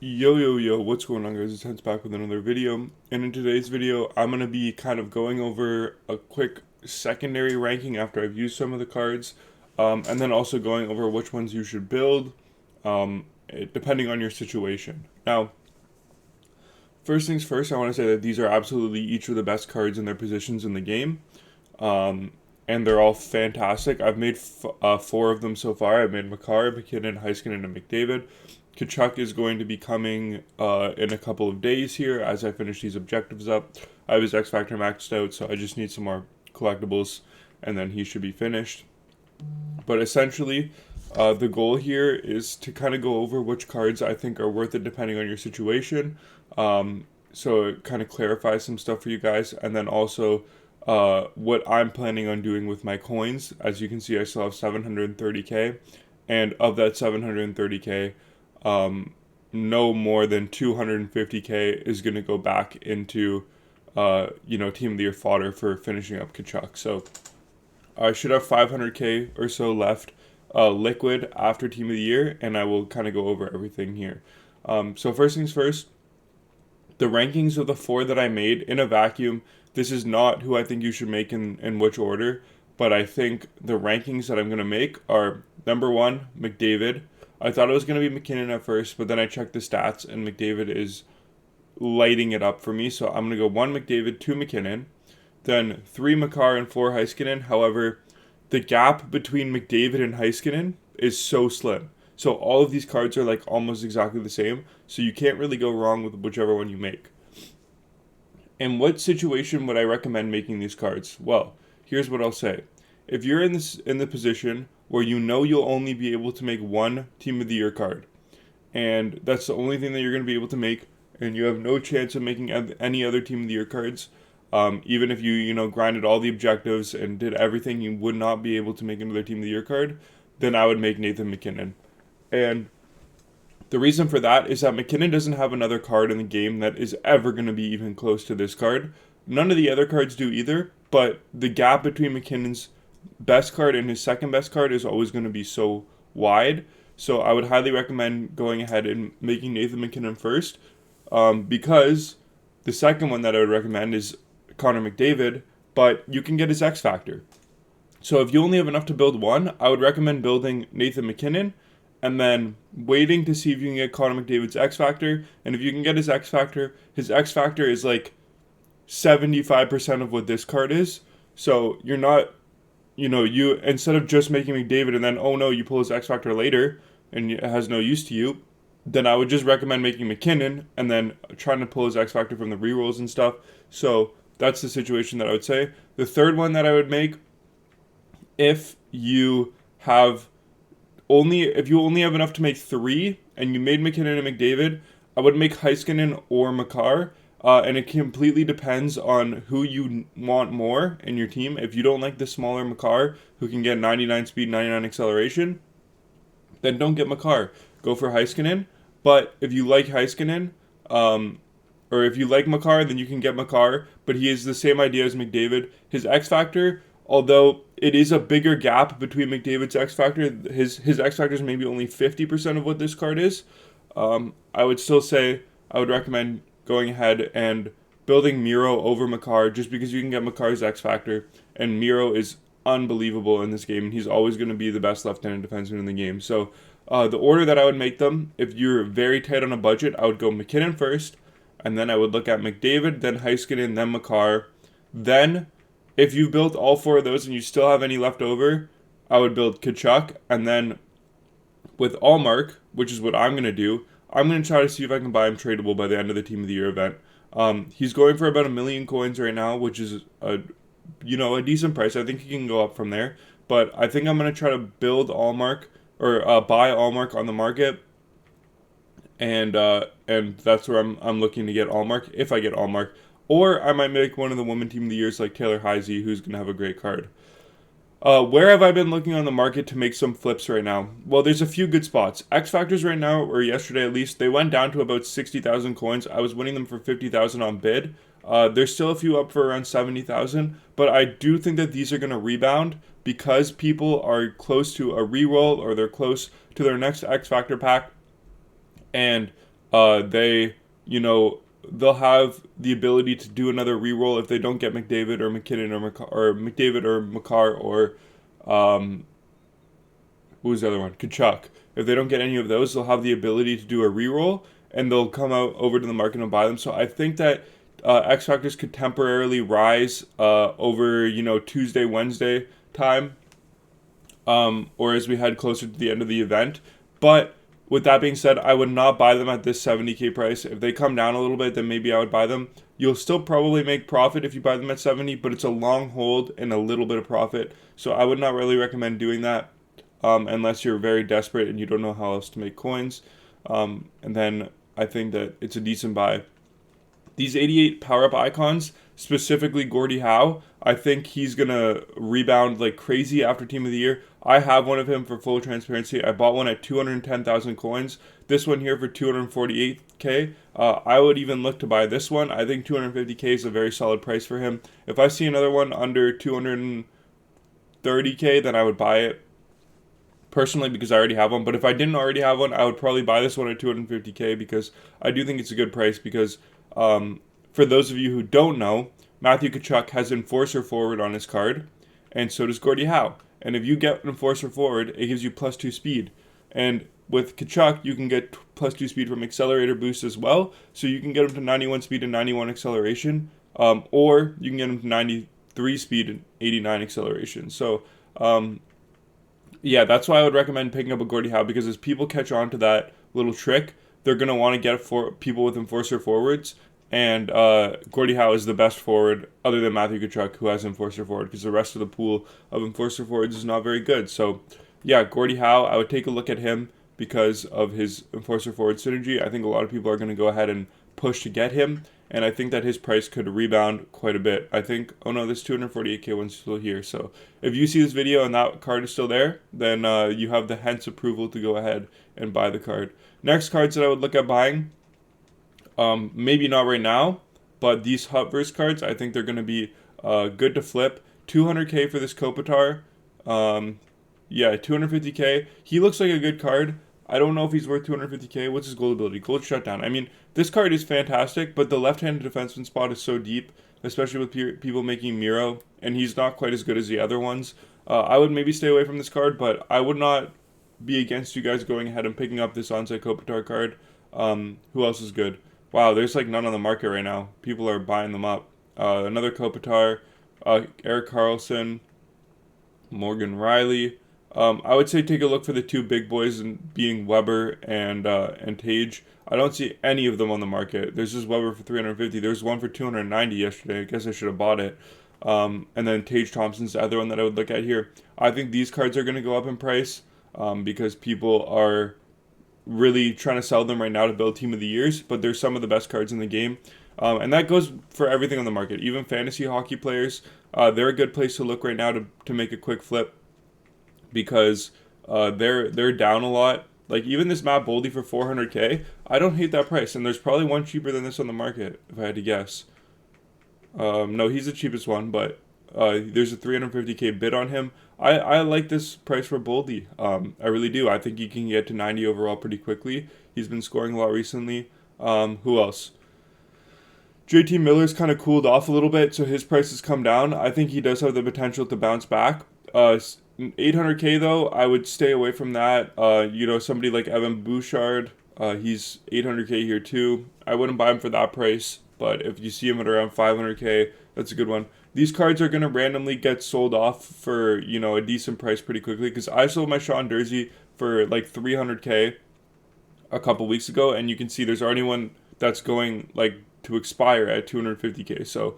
Yo, what's going on, guys? It's Hens back with another video. And in today's video, I'm going to be kind of going over a quick secondary ranking after I've used some of the cards, and then also going over which ones you should build, depending on your situation. Now, first things first, I want to say that these are absolutely each of the best cards in their positions in the game, and they're all fantastic. I've made four of them so far. I've made Makar, McKinnon, Heiskanen, and McDavid. Kachuk is going to be coming in a couple of days here as I finish these objectives up. I have his XFactor maxed out, so I just need some more collectibles, and then he should be finished. But essentially, the goal here is to kind of go over which cards I think are worth it depending on your situation. So it kind of clarifies some stuff for you guys, and then also what I'm planning on doing with my coins. As you can see, I still have 730k, and of that 730k, no more than 250k is going to go back into, Team of the Year fodder for finishing up Kachuk. So I should have 500k or so left liquid after Team of the Year, and I will kind of go over everything here. So first things first, the rankings of the four that I made in a vacuum, this is not who I think you should make in which order, but I think the rankings that I'm going to make are number one, McDavid. I thought it was going to be McKinnon at first, but then I checked the stats, and McDavid is lighting it up for me. So I'm going to go 1 McDavid, 2 McKinnon, then 3 Makar, and 4 Heiskanen. However, the gap between McDavid and Heiskanen is so slim. So all of these cards are like almost exactly the same. So you can't really go wrong with whichever one you make. In what situation would I recommend making these cards? Well, here's what I'll say. If you're in the position where you know you'll only be able to make one Team of the Year card, and that's the only thing that you're going to be able to make, and you have no chance of making any other Team of the Year cards, even if you grinded all the objectives and did everything, you would not be able to make another Team of the Year card, then I would make Nathan MacKinnon. And the reason for that is that McKinnon doesn't have another card in the game that is ever going to be even close to this card. None of the other cards do either, but the gap between McKinnon's best card and his second best card is always going to be so wide. So I would highly recommend going ahead and making Nathan MacKinnon first, because the second one that I would recommend is Connor McDavid, but you can get his XFactor. So if you only have enough to build one, I would recommend building Nathan MacKinnon and then waiting to see if you can get Connor McDavid's XFactor. And if you can get his XFactor is like 75% of what this card is. So you're not, you instead of just making McDavid and then, oh no, you pull his XFactor later and it has no use to you, then I would just recommend making McKinnon and then trying to pull his XFactor from the rerolls and stuff. So that's the situation that I would say. The third one that I would make, if you only have enough to make 3 and you made McKinnon and McDavid, I would make Heiskanen or Makar. And it completely depends on who you want more in your team. If you don't like the smaller Makar, who can get 99 speed, 99 acceleration, then don't get Makar. Go for Heiskanen. But if you like Heiskanen, or if you like Makar, then you can get Makar. But he has the same idea as McDavid. His XFactor, although it is a bigger gap between McDavid's XFactor, his XFactor is maybe only 50% of what this card is. I would still say I would recommend going ahead and building Miro over Makar, just because you can get Makar's XFactor, and Miro is unbelievable in this game, and he's always going to be the best left-handed defenseman in the game. So the order that I would make them, if you're very tight on a budget, I would go McKinnon first, and then I would look at McDavid, then Heiskanen, then Makar. Then, if you've built all 4 of those and you still have any left over, I would build Kachuk, and then with Allmark, which is what I'm going to do, I'm going to try to see if I can buy him tradable by the end of the Team of the Year event. He's going for about 1 million coins right now, which is a decent price. I think he can go up from there. But I think I'm going to try to build Allmark, or buy Allmark on the market. And that's where I'm looking to get Allmark, if I get Allmark. Or I might make one of the Women Team of the Years like Taylor Heisey, who's going to have a great card. Where have I been looking on the market to make some flips right now? Well, there's a few good spots. XFactors right now, or yesterday at least, they went down to about 60,000 coins. I was winning them for 50,000 on bid. There's still a few up for around 70,000, but I do think that these are going to rebound because people are close to a reroll or they're close to their next XFactor pack. And they, they'll have the ability to do another reroll if they don't get McDavid or McKinnon or McDavid or Makar or um, who was the other one? Kachuk. If they don't get any of those, they'll have the ability to do a reroll, and they'll come out over to the market and buy them. So I think that X Factors could temporarily rise over Tuesday, Wednesday time, or as we head closer to the end of the event. But with that being said, I would not buy them at this 70K price. If they come down a little bit, then maybe I would buy them. You'll still probably make profit if you buy them at 70, but it's a long hold and a little bit of profit. So I would not really recommend doing that unless you're very desperate and you don't know how else to make coins. And then I think that it's a decent buy. These 88 power-up icons, specifically Gordy Howe, I think he's going to rebound like crazy after Team of the Year. I have one of him for full transparency. I bought one at 210,000 coins. This one here for 248K. I would even look to buy this one. I think 250K is a very solid price for him. If I see another one under 230K, then I would buy it personally because I already have one. But if I didn't already have one, I would probably buy this one at 250K because I do think it's a good price because for those of you who don't know, Matthew Tkachuk has Enforcer Forward on his card, and so does Gordy Howe. And if you get Enforcer Forward, it gives you +2 speed. And with Tkachuk, you can get +2 speed from Accelerator Boost as well, so you can get him to 91 speed and 91 acceleration, or you can get him to 93 speed and 89 acceleration. So, yeah, that's why I would recommend picking up a Gordy Howe, because as people catch on to that little trick, they're going to want to get for people with Enforcer Forwards, and Gordy Howe is the best forward other than Matthew Tkachuk, who has Enforcer Forward, because the rest of the pool of Enforcer Forwards is not very good. So, yeah, Gordy Howe, I would take a look at him because of his Enforcer Forward synergy. I think a lot of people are going to go ahead and push to get him, and I think that his price could rebound quite a bit. I think, oh no, this 248K one's still here. So if you see this video and that card is still there, then you have the hence approval to go ahead and buy the card. Next cards that I would look at buying, maybe not right now, but these Hutverse cards, I think they're going to be good to flip. 200K for this Kopitar. Yeah, 250K. He looks like a good card. I don't know if he's worth 250K. What's his goal ability? Gold shutdown. I mean, this card is fantastic, but the left-handed defenseman spot is so deep, especially with people making Miro, and he's not quite as good as the other ones. I would maybe stay away from this card, but I would not be against you guys going ahead and picking up this Onside Kopitar card. Who else is good? Wow, there's like none on the market right now. People are buying them up. Another Kopitar, Erik Karlsson, Morgan Riley. I would say take a look for the two big boys, and being Weber and Tage. I don't see any of them on the market. There's just Weber for 350. There's one for 290 yesterday. I guess I should have bought it. And then Tage Thompson's the other one that I would look at here. I think these cards are going to go up in price because people are really trying to sell them right now to build Team of the Years. But they're some of the best cards in the game. And that goes for everything on the market. Even fantasy hockey players, they're a good place to look right now to make a quick flip, because they're down a lot. Like even this Matt Boldy for 400K, I don't hate that price, and there's probably one cheaper than this on the market if I had to guess. No, he's the cheapest one, but there's a 350K bid on him. I like this price for Boldy. I really do. I think he can get to 90 overall pretty quickly. He's been scoring a lot recently. Who else? JT Miller's kind of cooled off a little bit, so his price has come down. I think he does have the potential to bounce back. 800K though, I would stay away from that. Somebody like Evan Bouchard, he's 800K here too. I wouldn't buy him for that price, but if you see him at around 500K, that's a good one. These cards are going to randomly get sold off for, a decent price pretty quickly, because I sold my Sean Dursey for like 300K a couple weeks ago, and you can see there's already one that's going like to expire at 250K. So,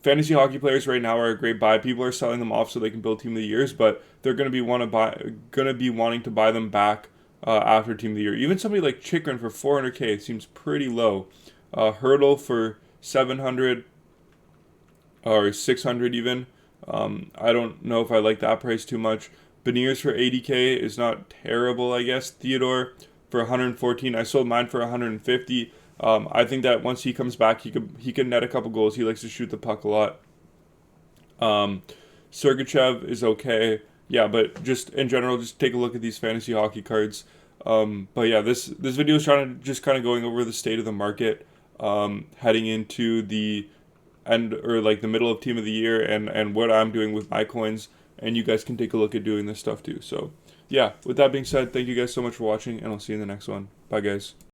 fantasy hockey players right now are a great buy. People are selling them off so they can build Team of the Years, but they're going to be wanting to buy them back after Team of the Year. Even somebody like Chikrin for 400K seems pretty low. Hurdle for 700 or 600 even. I don't know if I like that price too much. Beniers for 80K is not terrible, I guess. Theodore for 114. I sold mine for 150. I think that once he comes back, he can net a couple goals. He likes to shoot the puck a lot. Sergachev is okay. Yeah, but just in general, just take a look at these fantasy hockey cards. But yeah, this video is trying to just kind of going over the state of the market, heading into the end or like the middle of team of the year, and what I'm doing with my coins, and you guys can take a look at doing this stuff too. So yeah, with that being said, thank you guys so much for watching, and I'll see you in the next one. Bye guys.